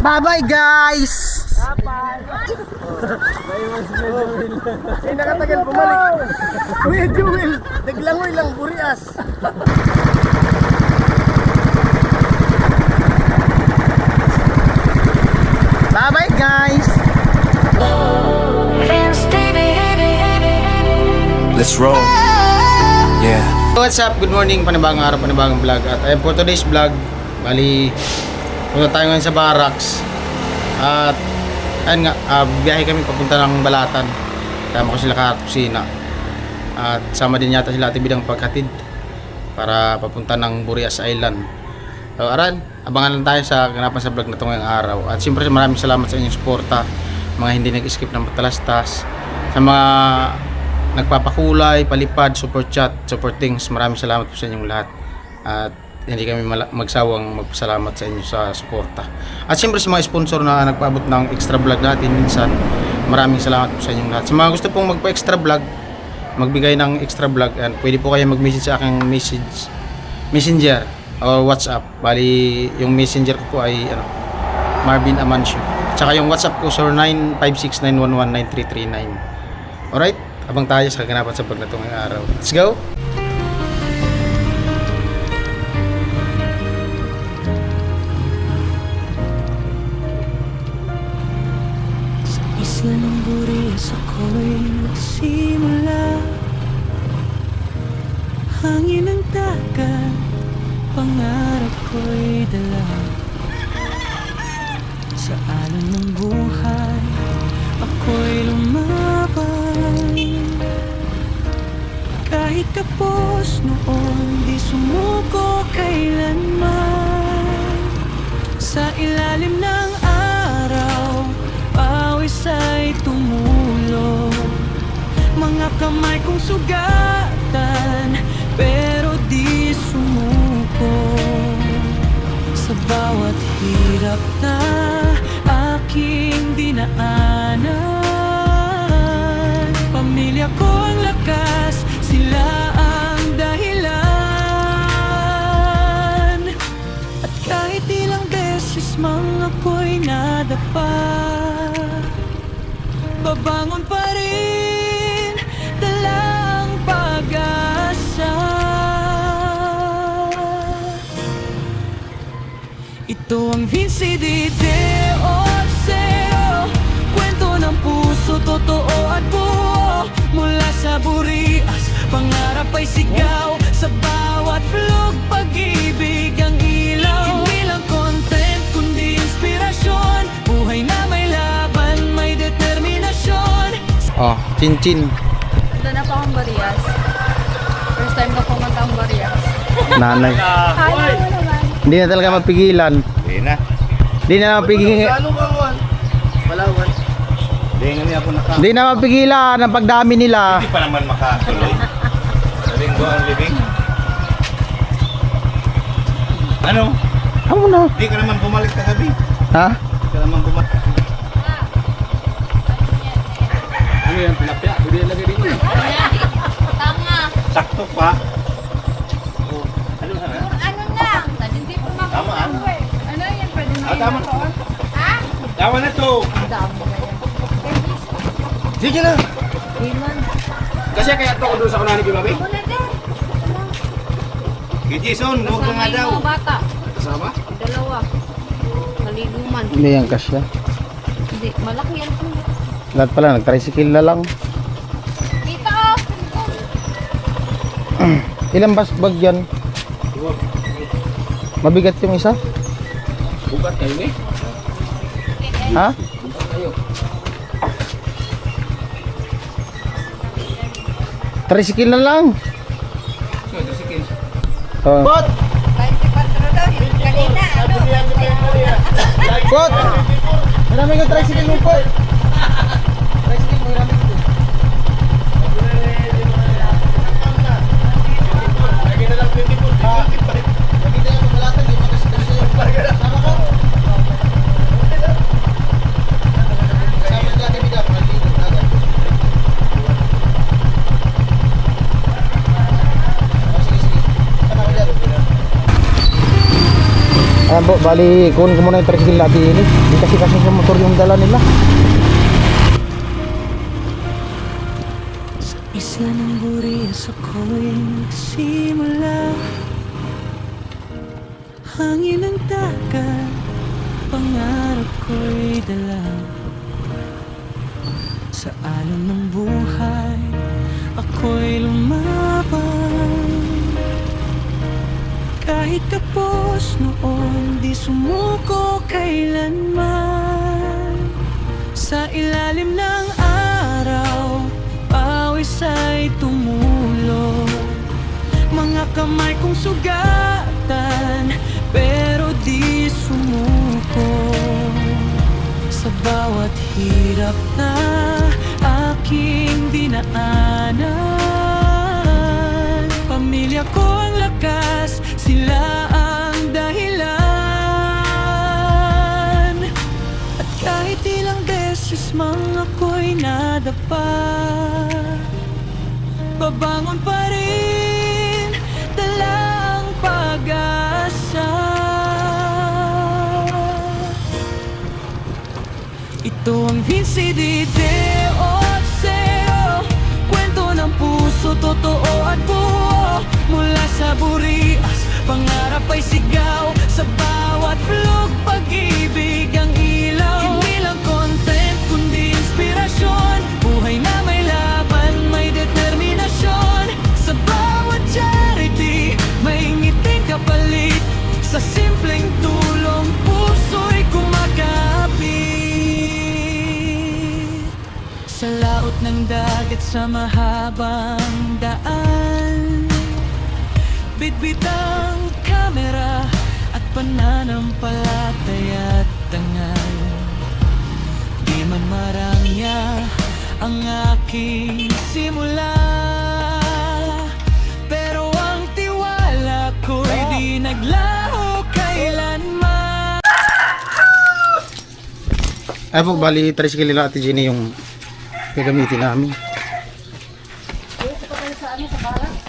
Bye-bye guys! Ay, nakatagal bumalik. Kuya Jewel, naglangoy lang burias. Bye-bye guys! Let's roll. Yeah. What's up? Good morning, panibagong araw, panibagong vlog. At ayun for today's vlog, bali punta tayo ngayon sa barracks. At ayun nga, biyahe kami papunta ng Balatan. Tama ko sila kusina. At sama din yata sila Ate Bidang pagkatid para papunta ng Burias Island. So aran, abangan lang tayo sa ganapan sa vlog na ito ngayong araw. At siyempre maraming salamat sa inyong suporta, mga hindi nag-skip ng patalastas, sa mga nagpapakulay, palipad, super chat, super things. Maraming salamat po sa inyong lahat. At hindi kami magsawang magpasalamat sa inyo sa suporta. At siyempre sa mga sponsor na nagpaabot ng extra vlog natin minsan, maraming salamat po sa inyong lahat. Sa mga gusto pong magpa-extra vlog, magbigay ng extra vlog, and pwede po kayo mag-message sa aking messenger o WhatsApp. Bali, yung messenger ko po ay Marvin Amancio. At saka yung WhatsApp ko 0956911939. Alright? Abang tayo sa kaganapan sa vlog na ito ngayong araw. Let's go! Sa isla ng Burias ako'y nagsimula. Hangin ng dagat, pangarap ko'y dala. Sa alon ng buhay, ako'y lumaban. Kahit tapos noon, di sumuko kailanman. Sa ilalim ng araw, pawis ay tumulo. Mga kamay kong sugatan, pero di sumuko. Sa bawat hirap na aking dinaanan, pamilya ko ang lakas, sila ang dahilan. At kahit ilang beses mang ako'y nadapa, babangon pa rin, dala ang pag-asa. Ito ang Vinci Dideo Zero, kwento ng puso, totoo at buo. Mula sa Burias, pangarap ay sigaw. Sa bawat vlog, pag-ibig ang ilaw. Hindi lang content, kundi inspirasyon. Buhay na may laban, may determinasyon. Oh, chin-chin. Ito na po akong Burias. First time na pumunta ang Burias. Nanay. Ano mo naman? Hindi na talaga mapigilan. Hindi na. Hindi na mapigilan. Ano ba, Juan? Palawan. Hindi nga niya ako Hindi na mapigilan ang pagdami nila. Hindi pa naman makatuloy. Linggo ang living. Ano? Ano na? Hindi ka naman bumalik kagabi. Ha? Hindi ka naman bumalik. Ano yan, tilapia? Hindi yan lagay dito. Tama. Sakto pa. Ano lang? Hindi po Tama, ano? Ano yan? Pwede na Tama. Ha? Tama na to. Ang dami na yan. Sige na. Iman. Kasi kaya to ko doon sa kunahan ni Kibabi. Muna din. Kay Jason, huwag ka nga daw. Mga bata. Kasama? Dalawa. Maliguman. Hindi yan kasya. Hindi. Malaki yan po. Lahat pala, nag-tricycle na lang. Dito. Ilang bag yan? Mabigat yung isa? Bukat kayo eh. Ha? Tricycle na lang. Oh. Bot! 24 daw. Kanina. Ano? Pot! Maraming yung tricycle mo, Pot. Tricycle mo, maraming ito. Lagi na lang 24. Nakita yung pagkalatan, yung magkasakasya yung parang. Tama ko? Kasama ng Ate Bida, maligo na agad. Oh, sige, sige. Tama ko dyan. Ayan po, bali, kunin ko muna yung tricycle natin ini. Hindi kasi sa motor yung dala nila. Sa isla ng Burias ako'y nagsimula. Hangin ng dagat, pangarap ko'y dala. Sa alon ng buhay, ako'y lumaban. Kahit kapos noon, di sumuko kailanman. Sa ilalim ng araw, pawis ay tumulo. Mga kamay kong sugatan, pero di sumuko. Sa bawat hirap na aking dinaanan, pamilya ko ang lakas, sila ang dahilan. At kahit ilang beses mang ako'y nadapa, babangon pa rin, dala ang pag-asa. Ito ang Vincidide Otseo, kwento ng puso, totoo at buo. Mula sa Burias, pangarap ay sigaw. Sa bawat vlog, pag-ibig ang ilaw. Hindi lang content, kundi inspirasyon. Buhay na may laban, may determinasyon. Sa bawat charity, may ngiting kapalit. Sa simpleng tulong, puso'y kumakapit. Sa laot ng dagat, sa mahabang daan, bitbit ang kamera at pananampalataya at dangal. Di man marangya ang aking simula, pero ang tiwala ko'y di naglaho kailanman. Ay po, bali, tricycle nila Ate Jenny yung gagamitin namin.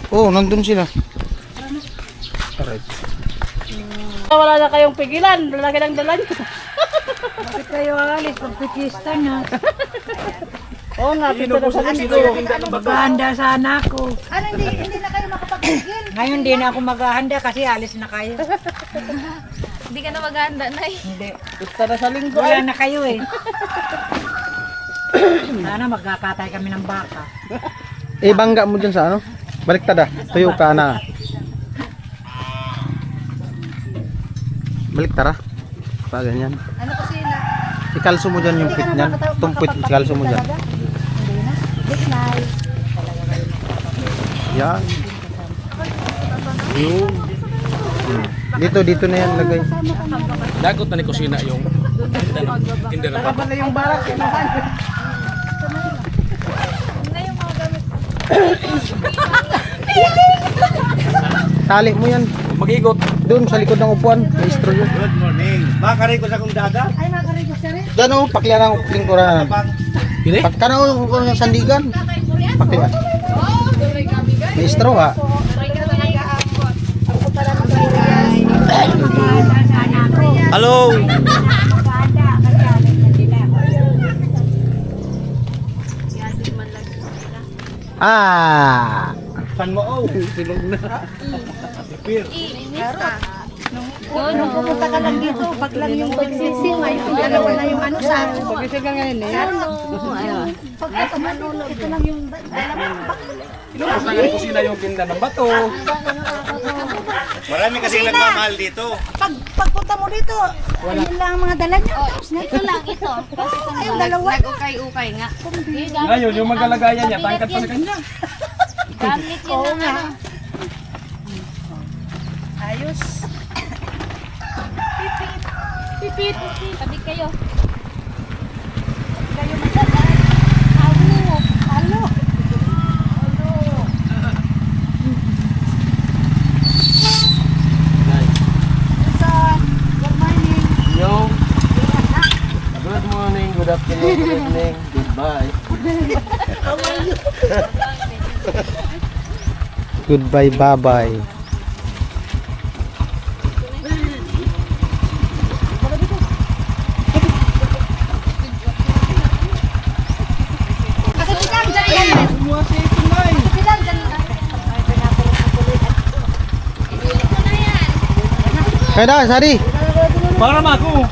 Oo, nandun sila. Alright. Wala na kayong pigilan, lalaki ng dala niyo. Bakit kayo alis? Pagpikista na. Oo nga, pito na sa linggo. Maghahanda sana ako. Ano, hindi na kayo makapagpigil? Ngayon di na ako maghahanda kasi alis na kayo. Hindi ka na maghahanda, Nay. Hindi. Pito na sa linggo. Wala na kayo eh. Sana magkakatay kami ng baka. Eh, bangga mo dyan sa ano? Baliktad ah. Tuyo ka na. Baliktad ah. Pa ganyan. Ano kasi na? Ikalso mo dyan yung pit niyan. Tumpit, ikalso mo dyan. Hindi na. Big night. Yan. Yun. Dito na yan lagay. Dagot na ni kusina yung tinda ng bata. Yung barak, Tali mo yan. Mag-igot. Doon sa likod ng upuan. May straw yun. Good morning. Makari ko sa kong dagat. Ay, makarinig siya rin. Diyan o, paklian ang lingkuran. Pili? Kana o, kung yung sandigan. Paklian. May straw ha. Hello. Ah! Pan mo oh. Silog na. Nung pupunta ka lang dito, pag lang yung pagsising, ay dalawa na yung ano sa ano. Pag-isig ka ngayon eh. Ayun. Pag manunod, ito lang yung dalawa. Ilubos na ni kusina yung tinda ng bato. Marami kasing nagmamahal dito. Pagpunta mo dito, ayun lang ang mga dala niya. Ito lang, ito. Kasi ito Ayun, dalawa. nag-ukay-ukay nga. Ngayon, yung magalagayan niya, tangkat pa sa kanya. Gamit yun ng ano. Ayos. Pipit. Tabi kayo. Kayo masalan. Halo. Yo. Good morning, good afternoon, good evening, goodbye. Goodbye, bye-bye. Kaya na, Sari. Para naman ako.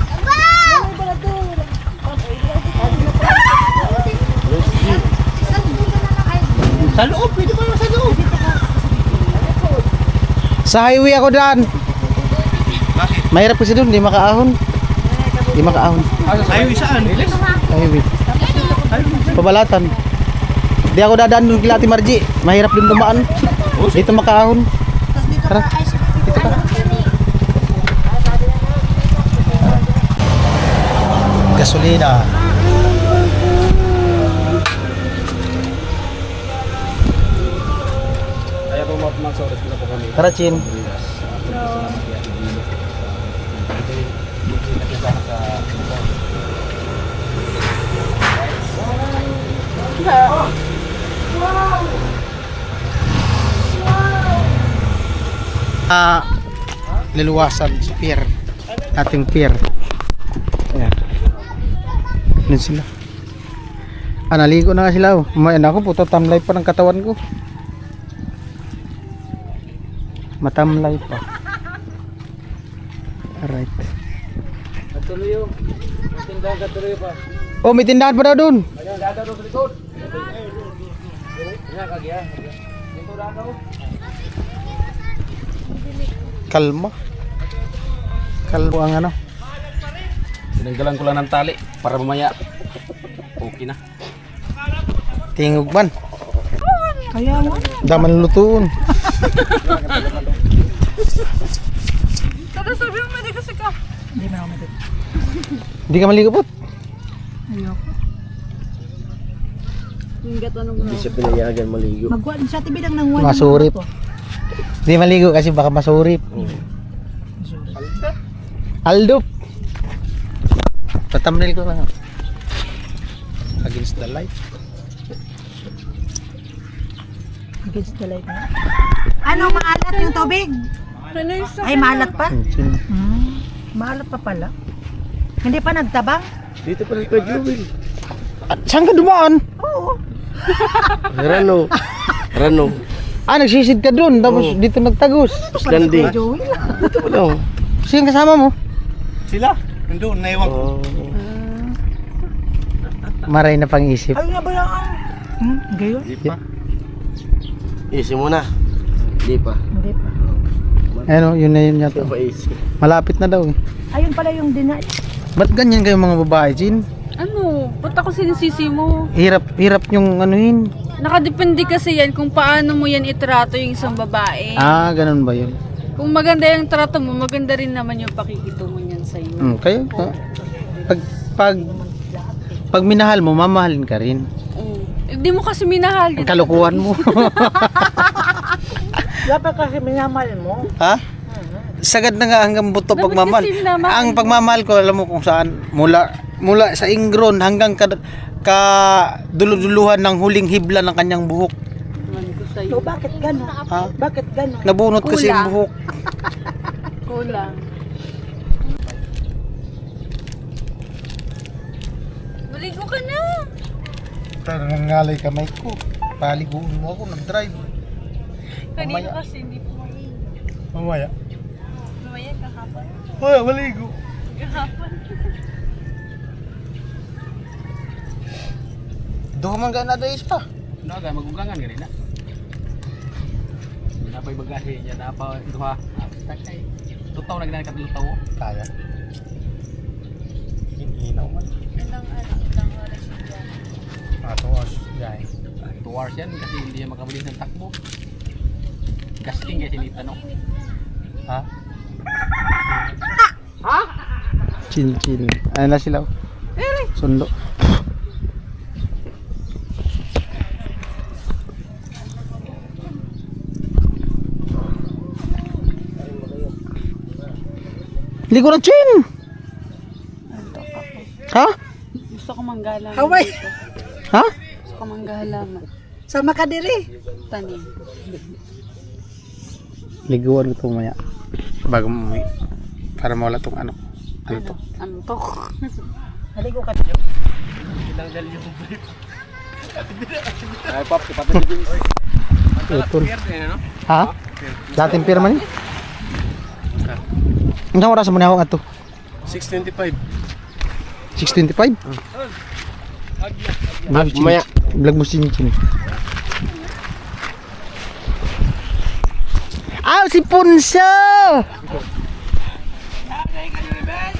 Sa loob, pwede pa naman sa loob. Sa highway ako daan. Mahirap kasi doon, di makaahon. Di makaahon. Ayaw saan? Highway. Pabalatan. Di ako dadaan doon kila Ate Margie. Mahirap din dumaan. Dito makaahon. Tara. Dito ka. Gasolina. Kaya po mag-sorot na po kami. Tara, Chin. Liluwasan sa pier. Ating pier. Ayan. Doon sila. Naligo na nga sila. May anak ko, puto tamlay pa ng katawan ko. Matamlay pa. Alright. Tuloy yung tindahan ka tuloy pa. Oh, may tindahan pa daw doon. Ayun, dada doon sa likod. Yan, kagya. Dito daw. Kalma. Kalmo ang ano. Tinanggalan ko lang ng tali para mamaya okay na. Tingog man. Kaya mo. Daman lutuon. Hindi na ako madali. Hindi ka maligo po. Ayoko. Hindi siya pinayagan maligo. Magwa din siya tibi lang ng wala. Masurip. Hindi maligo kasi baka masurip. Aldop. Tatamnil ko na. Against the light. Against the light na. Ano, maalat yung tubig? Ay, maalat pa? Maalat pa pala. Hindi pa nagtabang? Dito pa rin kay Jewel. At saan ka dumaan? Oo. Rano. Rano. Nagsisid ka doon. Tapos dito nagtagos. Slandi. Joey. Dito pa lang. Sino kasama mo? Sila, nandun, naiwan ko. Maray na pang-isip. Ay, nabayaan. Gayon? Di pa. Isi mo na. Di pa. Hindi pa. Ano, yun na yun yata. Di pa isi. Malapit na daw eh. Ayun pala yung dinay. Ba't ganyan kayo mga babae, Jin? Ano? Ba't ako sinisisi mo? Hirap yung anuhin. Nakadepende kasi yan kung paano mo yan itrato yung isang babae. Ganun ba yun? Kung maganda yung trato mo, maganda rin naman yung pakikitungo niyan sa'yo. Kayo, pag minahal mo, mamahalin ka rin. Hindi mo kasi minahal. Ang kalukuhan mo. Dapat kasi minamal mo. Ha? Sagad na nga hanggang buto Dapat pagmamahal. kasi minamahal Ang pagmamahal ko, alam mo kung saan, mula sa ingron hanggang duluduluhan ng huling hibla ng kanyang buhok. So, bakit gano'n? Ha? Bakit gano'n? Nabunot kasi yung Kulang. buhok. Kulang. Maligo ka na. Parang nangalay kamay ko. Paliguan mo ako, nag-drive. Kanina Mamaya. kasi hindi po maligo. Mamaya. Mamaya kahapon. Hoy, maligo. Kahapon. Duha man gana days pa. Naga, magugangan ganun na. Napay bagahe niya, napa duha. Takay. Tutaw na ganun katulutaw. Kaya. Hinaw man. Ilang oras yun dyan? Mga 2 hours. Yay. 2 hours yan kasi hindi siya makabalik ng takbo. Gasting kasi nita no. Ha? Ha? Chin. Ano na sila? Sundo. Ligo na, Chin! Ha? Gusto ko manggala. Haway! Ha? Gusto ko manggala. Sama ka diri. Tanim. Liguan ko ito maya. Bago mo umuwi. Para mawala tong ano. Ano to? Antok. Naligo ka. Ay pop, kapatid din. Utol. Ha? Dating pirma niya? Ang oras mo nahawak ato? 6:25. 6:25? Maya. Vlog mo Chinchin. Si Punso!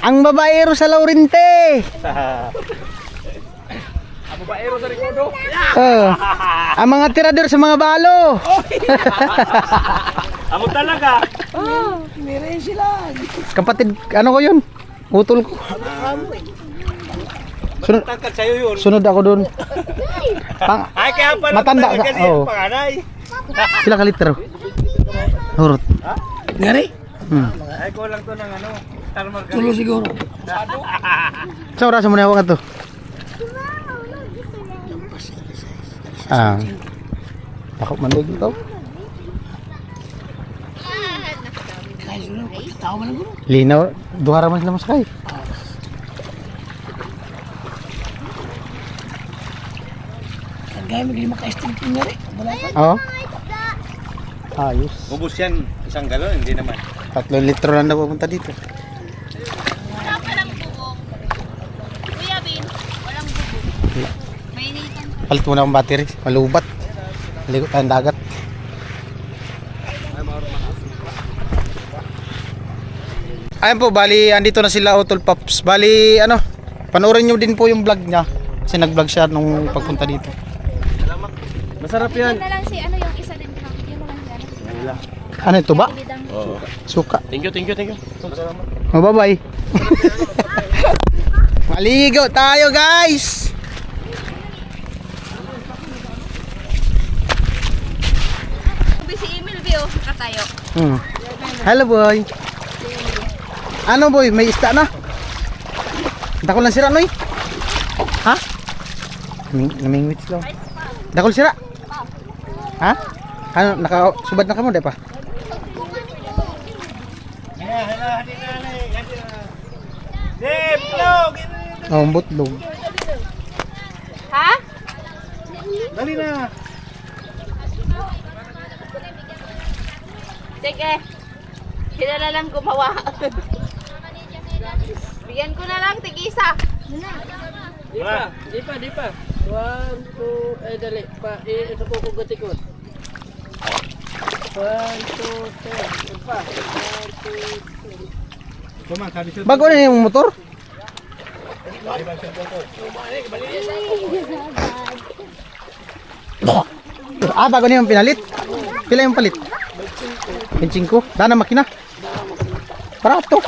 Ang babaero sa Laurente! Ang babaero sa Ricardo. Ang mga tirador sa mga balo! Amo talaga. Kapatid, ano ko yun? Utol ko. Sunod, Tangkad sa'yo yun. sunod ako dun. Ay, kaya pala Matanda ka, kasi oo. yung panganay. Sila kalitro. Hurot. Ngari? Ay, kulang to ng ano. Thermal gun. Tulo siguro. Sa oras mo nahawak ato? Ako man dito. Linaw, duhara man sila masakay. Kagaya maglima ka estimate ngari. Oo. Ayos. Ubus yan. Isang galon, hindi naman. 3 litro lang na pupunta dito. Walang bubong. Kuya Bin, walang bubong. Mainitan. Palit mo na akong battery. Malubat. Ligot tayong dagat. Ayan po, bali, andito na sila Utol Pops. Bali, ano, panoorin nyo din po yung vlog niya. Kasi nag-vlog siya nung pagpunta dito. Masarap yan. Yun na lang si ano yung isa din. Yun na lang si ano. Ano ito ba? Bidang. Oo. Suka. Thank you. Oh, bye-bye. Maligo tayo, guys! Si Emil Bio, katayo. Hello, boy. Ano, boy? May isda na? Dakol lang sira, noy? Ha? Namingwits lang. Dakol sira? Ha? Ano, nakasubad na ka mo, di pa? Oh, butlog. Ha? Dali na. Sige. Sila na lang gumawa. Bigyan ko na lang tig-isa. Di pa. 1, 2, dali. Ito po kong gatikot. 1, 2, 3. Pa. 1, 2, 3. Bago na yung motor? Bago na yung pinalit. Pila yung palit? 25. Dana makina. Barato.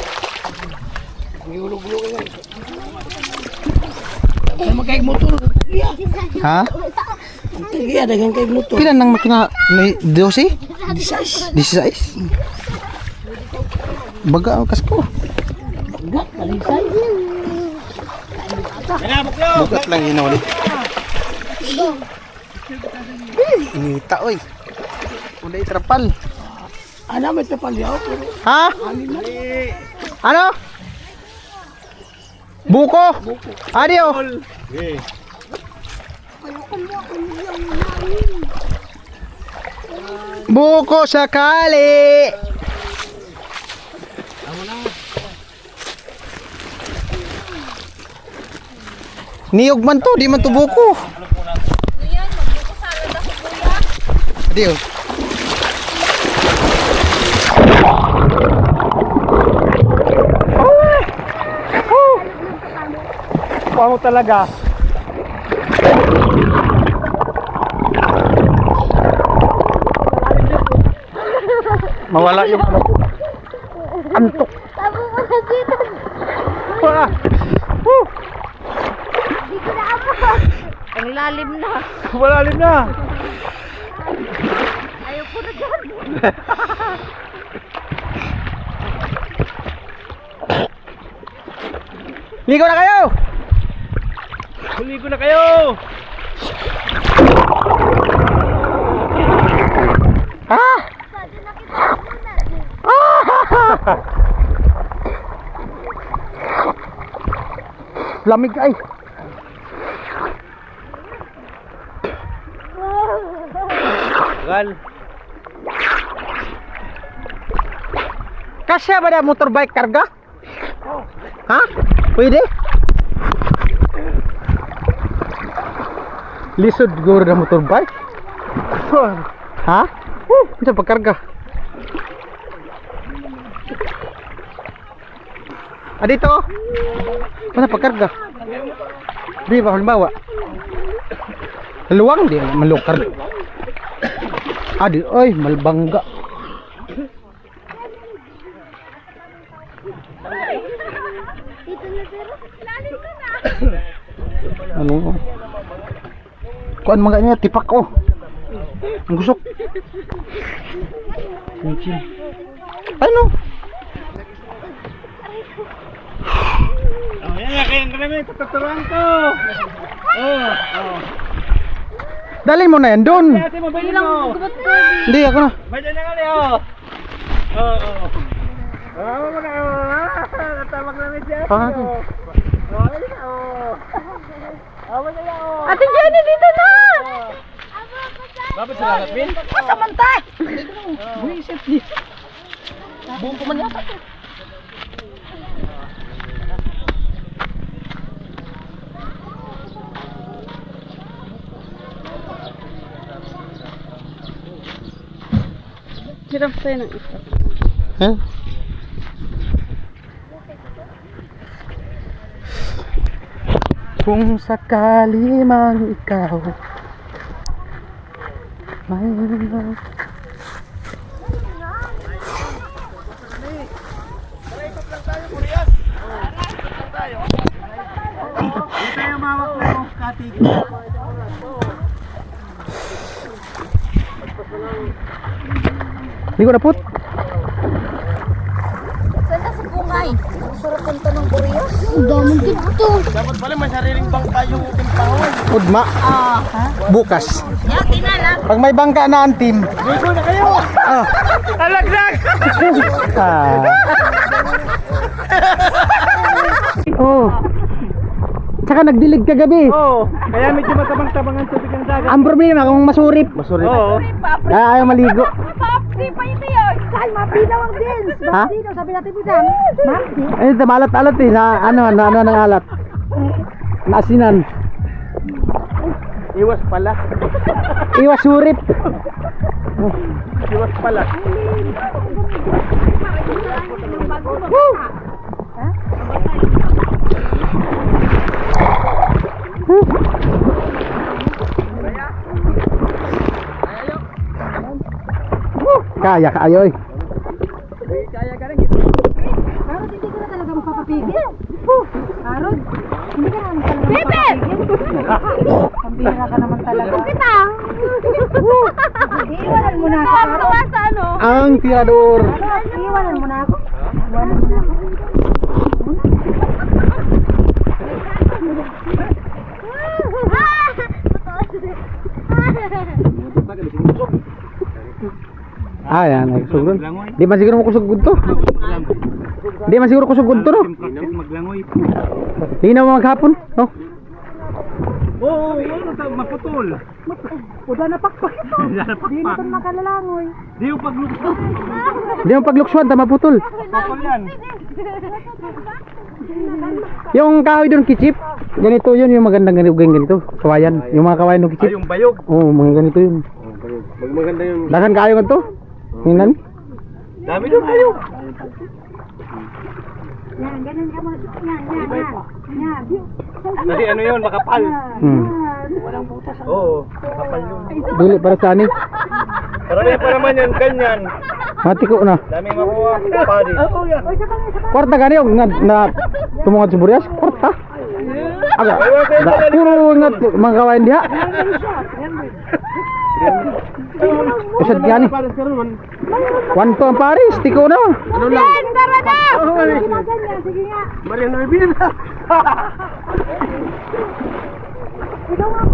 Ay magkaig motor. Ha? Kaya dagang kaig motor. Pila ng makina? May 12? 16. Baga ang kasko. Bugat lang hinuli. Inita, oy. Uday trapal. Ana may tapalyaw. Ha? Ano? Buko? Adio? Buko sakali. Niyog man to, di man to buko. Adio. Mo talaga. Mawala yung ano ko. Antok. Tabo mo na dito. Ah. Hindi ko na ako. Ang lalim na. Malalim na. Ayaw ko na dyan. Ligo na kayo. Ligo na kayo. Ah! Lamig ay. Gal. Kasya ba na motorbike karga? Ha? Pwede? Lisod siguro na motorbike? Ha? Bisa pagkarga. Dito. Mana pagkarga? Di ba halimbawa? Luwang di malukar. Adi, oy, malbangga. Ano? Kuan mga niya tipak ko. Ang gusok. Ano? Oh, yan kaya kami tuturuan ko. Dali mo na yan doon. Ate mo bayin mo. Hindi ako na. Bayan na kali oh. Oo. Natawag namin siya. Ate Jenny, dito na! Bakit sila Bin? Samantay! Buisit ni. Buong ko man yata. Hirap tayo ng isa. Ha? Kung sakali mang ikaw may Hindi ko naput. Saan na si Bungay? Sarap punta ng Boreas. Ang dami dito. Dapat pala may sariling bangka yung timpahon. Udma. Bukas. Yaki na lang. Pag may bangka na antim. Dito na kayo. Alaglag. Oh. Tsaka nagdilig kagabi. Oo. Kaya medyo matabang-tabang ang tubig ng dagat. Ang problema kung masurip. Masurip. Oo. Ayaw maligo. Papsi pa ito yun. Ay, mapinaw ang dins. Ha? Mapinaw, sabi natin po dyan. Mapsi. Ay, malat-alat eh. Ano ng alat? Naasinan. Iwas pala. Iwas surip. Iwas pala. Kaya kayo eh. Karod, hindi ko na talaga magpapapigil. Karod, hindi ka naman talaga magpapapigil. Pambira ka naman talaga. Kita! Iiwanan mo na ako, Karod. Sa ano? Ang tirador. Iiwanan mo na ako. Iiwanan mo na ako. Ayan, nagsugod. Di man siguro ko sugod to. Di man siguro ko sugod to, no? Practice maglangoy. Di na maghapon, no? Oo, ano tawag maputol. Uda na pakpak ito. Di na ito makalalangoy. Di yung paglukso. Di mo pagluksuan, tama putol. Papal yan. Yung kahoy doon kichip, ganito yun, yung magandang ganito, kawayan. Yung mga kawayan ng Ay, kichip. yung bayog. Oo, mga ganito yun. Maganda yung... Dasan kayo nga to? Tingnan. Dami yung bayog. Yan, ganun ka mo. Yan. Yan. Kasi ano yun, makapal. Oo, makapal yun. Dili para sa ani. Marami pa naman yan, ganyan. Mati ko na. Dami makuha. Padi. Kwarta gani yung na tumungad sa Burias, kwarta. Aga, puro nga mga kawayan diha. Usad gani. 1 to ang Paris, tiko na. Ano lang? Tara na! Sige nga. Marian Revilla.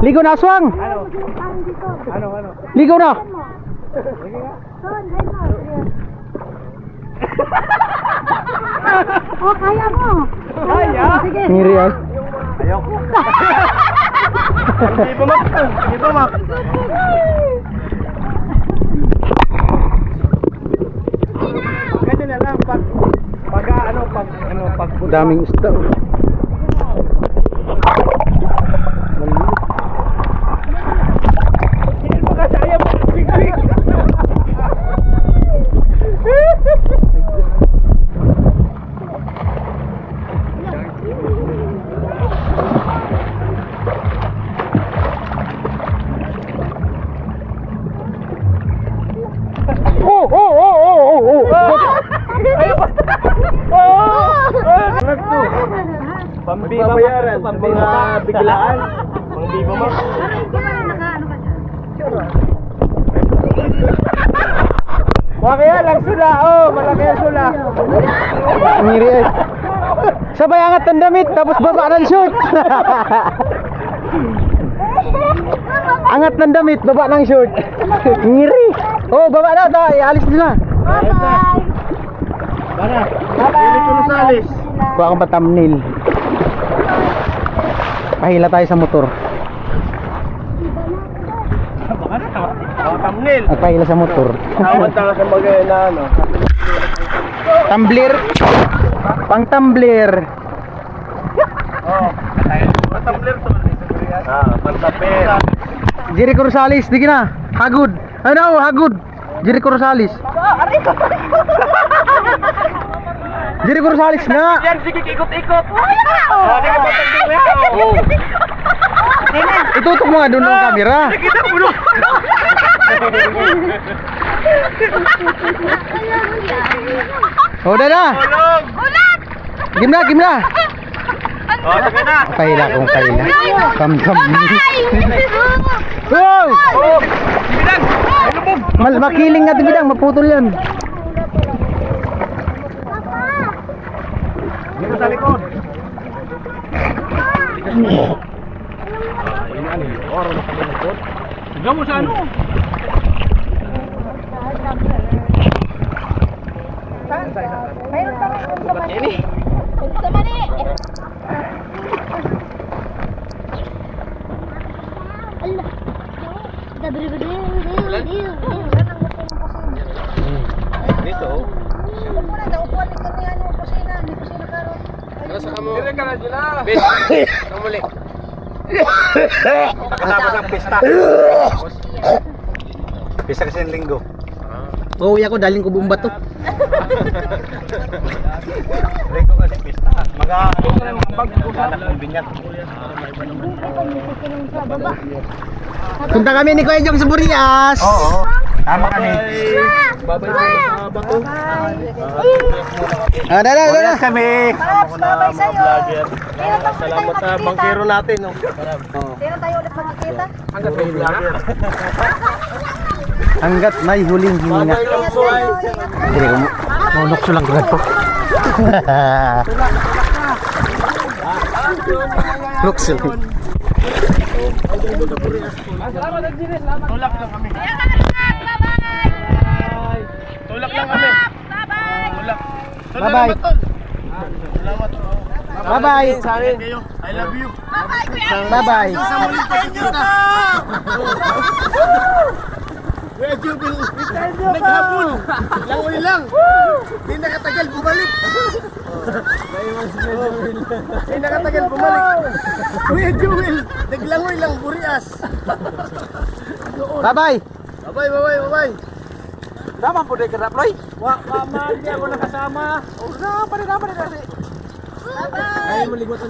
Ligo na aswang. Ano? Ligo na. Oh, kaya mo. Kaya? Sige. Ngiri ay. Ayoko. Hindi pa mak. Hindi pa mak. Ganyan na lang. Daming isda. Pambayaran, mga biglaan. Mga bibo mo. Kaya lang sula, malaki ang sula. Ngiri eh. Sabay angat ng damit tapos baba ng shoot. Angat ng damit, baba ng shoot. Ngiri. Oh, baba na, alis na. Gonzales. Kuha kang pa-thumbnail. Pahila tayo sa motor. Thumbnail. At pahila sa motor. Tawad ka sa bagay na ano. Tumbler. Pang tumbler. Tumbler to. Pantapel. Jericho Rosales, di na. Hagod. Ano, hagod. Jericho Rosales. Jericho Rosales nga. Yan, sige, ikot-ikot. Itutok mo nga doon ng camera. Oh, dada. Gimna. Sige na. Kaila kung kaila. Kam. Wow! Makiling nga bidang, maputol yan. Dito sa likod. Hanggang mo sa ano? Sa mani. Allah. Dito. Nasa kamo. Dire ka na dyan. Bis. Kamuli. Nakatapos ang pista. Pista kasi yung linggo. Uuwi ako, daling ko bumba to. Linggo kasi pista. Mag-ano na yung pag-usanak ng binyat. Punta kami ni Kuya Jong sa Burias. Oo. Tama kami. Dada. Burias kami. Babay sa'yo. Salamat sa bangkero natin. Kailan tayo ulit magkikita? Hanggat may vlogger. Hanggat may huling hininga. Hindi ko monokso lang ko to. Lukso. Tulak lang kami. Tulak lang kami. Tulak. Bye-bye. Salamat. Bye-bye. I love you. Bye-bye. Kuya Jubil, naghabol. Langoy lang. Hindi nakatagal, bumalik. Hindi nakatagal, bumalik. Kuya Jubil, naglangoy lang, Burias. Bye-bye. Bye-bye. Naman po na ikarap, Loy. Mama, hindi ako nakasama. Dapat kasi.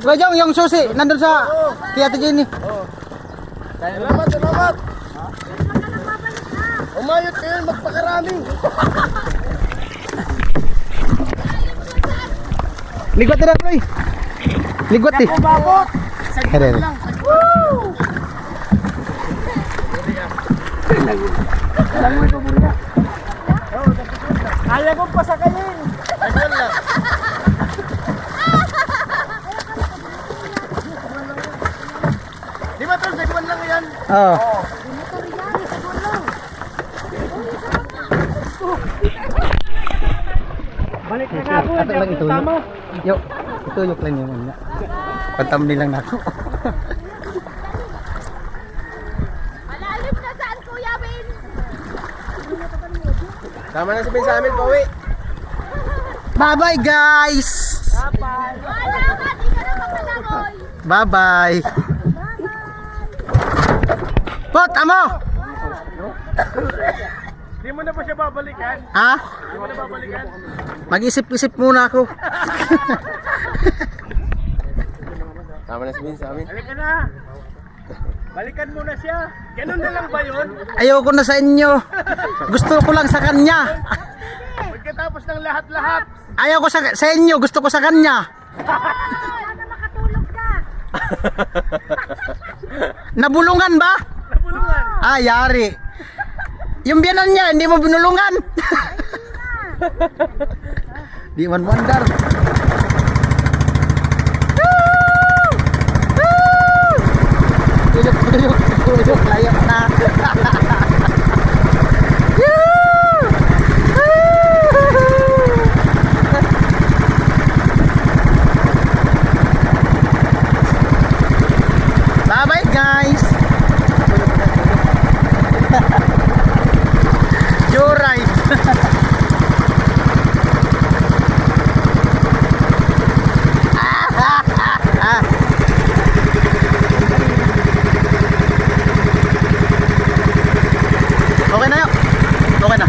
Kuya Jong, yung susi, nandun sa kaya ito Jenny. Salamat. Umayot kayo, magpakarami. Ligwat na Loy. Ligwat eh. Babot. Here. Kaya ko pasakayin. Ayun lang. Di ba tol, segwan lang yan? Oo. Balik na nga ako. Ato lang itulog. Yo, itulog lang yung una. Pantamli lang na ako. Malalim na saan, Kuya Bin? Tama na si Ben sa amin, pauwi. Bye-bye guys! Bye-bye. Pot, amo! Di mo na ba siya babalikan? Ha? Di mo na babalikan? Mag-isip-isip muna ako. Tama na si Vince sa amin. Halika na. Balikan mo na siya. Ganun na lang ba yun? Ayoko na sa inyo. Gusto ko lang sa kanya. Pagkatapos ng lahat-lahat. Ayaw ko sa inyo, gusto ko sa kanya. Sana makatulog ka. Nabulungan ba? Nabulungan. Ah, yari. Yung biyanan niya, hindi mo binulungan. Di man wonder. Tuyok, layo na. Bye-bye guys. Joyride. Okay na yun. Okay na.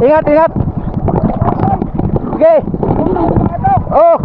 Ingat, ingat. Okay. Oh.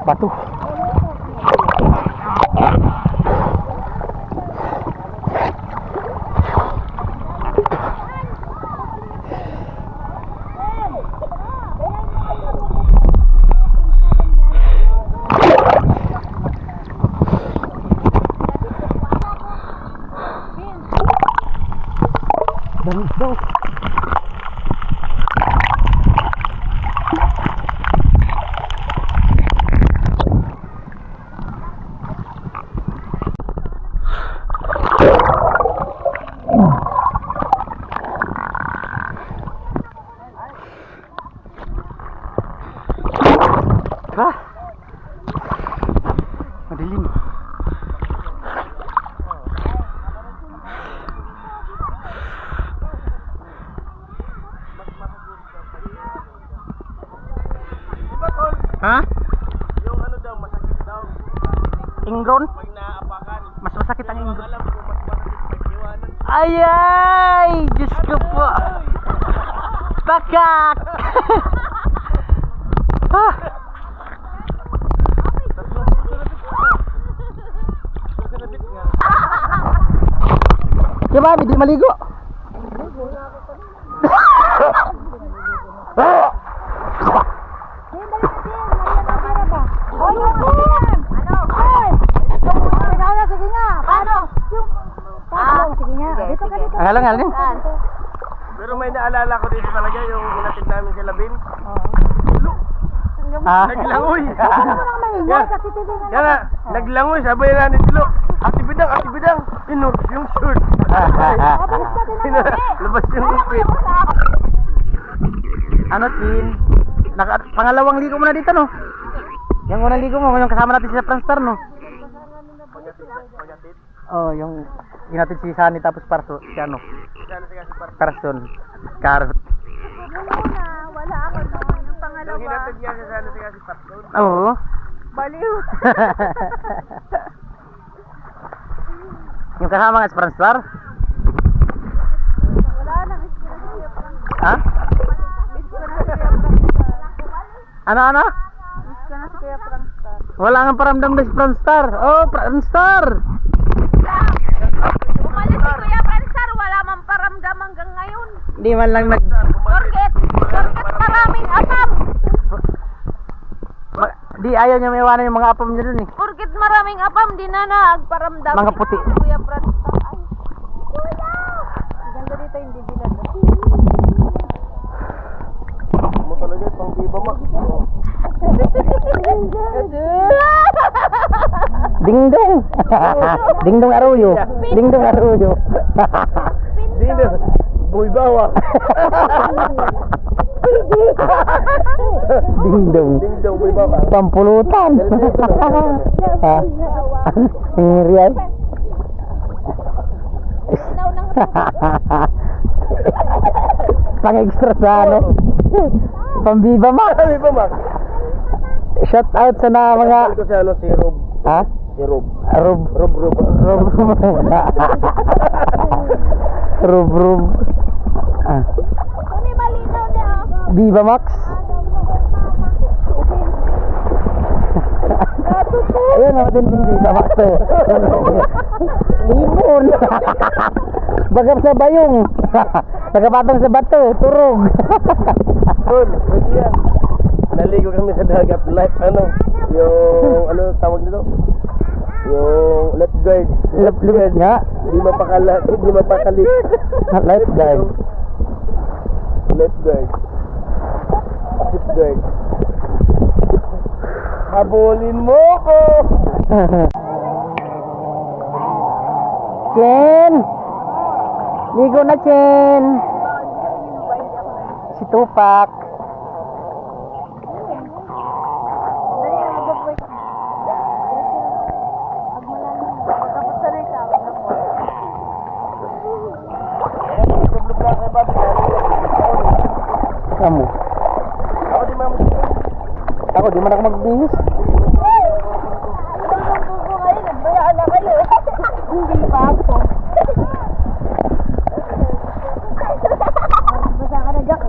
Batu. Madilim. Ha? Yung ano daw, masakit daw. Ingron? Pag naapakan. Mas masakit ang ingron. Alam ko, mas masakit pag iwanan. Ayay! Diyos ko po. Bakak! Ah! Diba, hindi maligo. Ngalang. Pero may naalala ko dito talaga yung inatid namin sa Labin. Naglangoy. Yan naglangoy. Sabi na ni Tilo, Atibidang. Yung shirt. Labas yung ipit. Ano, Chin? Pangalawang ligo mo na dito, no? Yung unang ligo mo, yung kasama natin sa Franstar, no? Oh, yung inatid si Sunny tapos Parso, si ano? Carson. Wala ako noon. Yung pangalawa. Yung hinatid niya sa sana si Parson. Oo. Baliw. Yung kasama nga sa Franstar? Wala na, miss ko na si Kuya Frank. Ha? Miss ko na si Kuya Frank. Ano? Miss ko na si Kuya Frank. Wala nga paramdam na si Franstar. Oh, Franstar! Umalis si Kuya Franstar, wala man paramdam hanggang ngayon. Hindi man lang Porket maraming apam. Di ayaw niya may iwanan yung mga apam niya dun eh. Porket maraming apam, di na nagparamdam. Mga puti. Si Kuya Franstar. Ay. Kuya! Ang ganda dito, hindi bilad. Mo talaga pang iba mak. Dingdong. Dingdong Arroyo. Dingdong Arroyo. Dingdong. Boy bawa. Dingdong. Dingdong boy bawa. Pampulutan. Ha. Ngirian. Pang extra sa ano. Pambiba mak. Pambiba mak. Shout out sa na mga ko si ano si Rob. Ha? Si Rob. Rob. Ah. Kuni malinaw niya. Viva Max. Ayun natin yung Viva Max. Limon. Bagap sa bayong. Nagapatong sa bato. Turog. Naligo kami sa dagat like yung tawag nito, yung lifeguard nga di mapakali lifeguard habulin mo ko. Chen, ligo na Chen. Si Tupac. Kamu? Ako di man ako magbihis. Hindi pa ako. Basa ka na, Jack.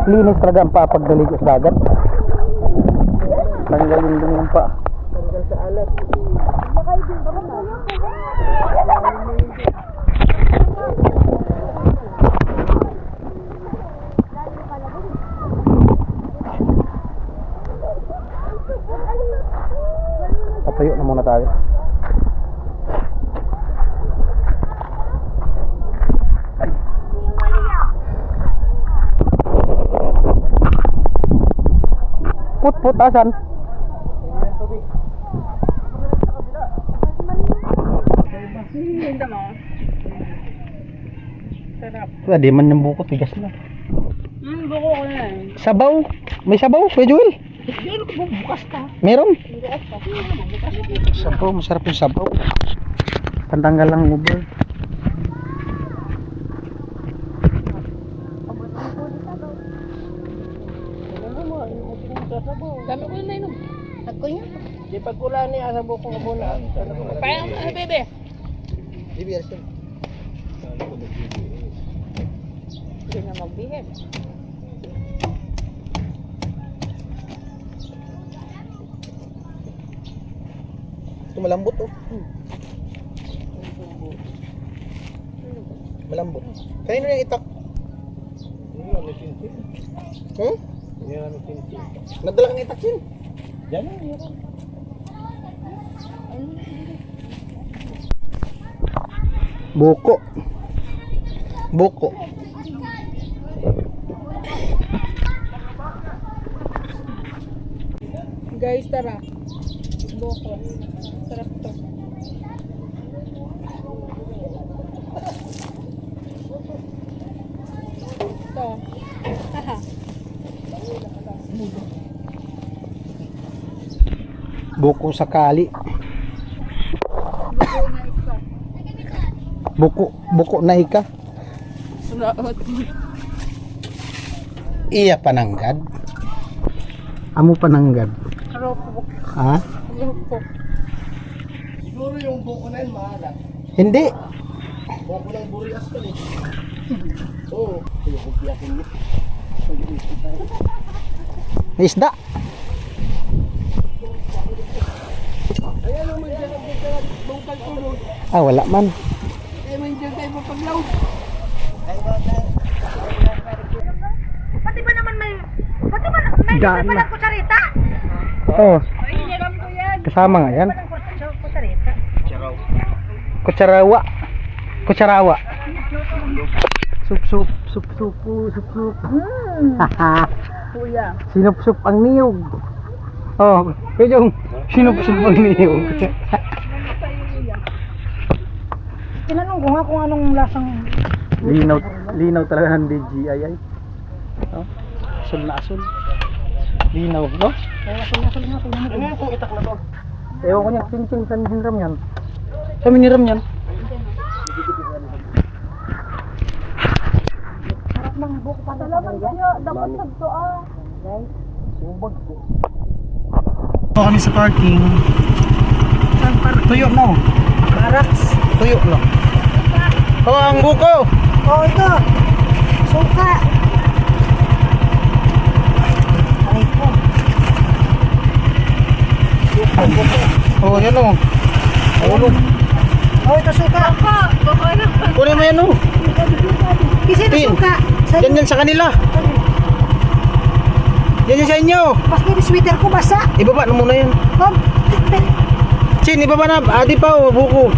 Linis talaga ang pa pag naligo sa dagat. Tanggalin din yung pa. Tanggal sa alat. Patayo na muna tayo. Put asan? Di man yung buko, tigas na. Buko ko na eh. Sabaw? May sabaw, Kuya Joel? Bukas ka. Meron? Sabaw, masarap yung sabaw. Pantanggal lang uber. Dami ko na inom. Ako niya. Di pagkulan niya sa buko ka muna. Kaya mo sa bebe. Bibi, asin. Hindi na magbihim. Ito malambot oh. Malambot. Kain na yung itak. Hmm? Nadala kang itak yun. Buko. Guys, tara. Buko. Sarap to. Ito. Haha. Buko sakali. Buko na ika. Raot. Iya pananggad. Amo pananggad. Ha? Siguro yung buko na yun, maalat. Hindi. Buko ng burias ka eh. Oo. Kaya kung piyakin mo. May isda. Ayan naman dyan ang bukal tulog. Ah, wala man. Kaya man dyan tayo mapaglaw. Pati ba naman may Daan may na. palang kutsarita? Oh. Kasama nga yan. Kutsarita. Kutsarawa. Kutsarawa. Sup. Kuya. Sinup-sup ang niyog. Oh, yung sinup-sup ang niyog. Tinanong ko nga kung anong lasang Linaw talaga ng DJI ay. Oh, asul na asul. Linaw, no? Ano yung kung itak na to? Ewan ko niya, ting sa miniram yan. Sa miniram yan. Salamat kayo. Dapat sagto ah. Ito kami sa parking. Tuyo mo. barracks. Tuyo lang. Oh, ang buko. Oh, ito. Suka. Ay po. Oh, yan o. Ulog. Oh, ito suka. Kunin mo yan o. Kasi ito Tin. suka. Yan yan sa kanila. Yan yan sa inyo. Paski yung sweater ko basa. Ibaba na muna yan. Oh, Chin, ibaba na. Adi pa o, buko.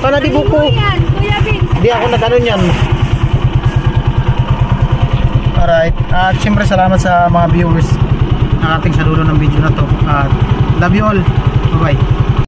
Paano di buko? Yan, Kuya Vince. Di ako nag-ano yan. Alright. At siyempre salamat sa mga viewers na ating sa dulo ng video na to. At love you all. Bye bye.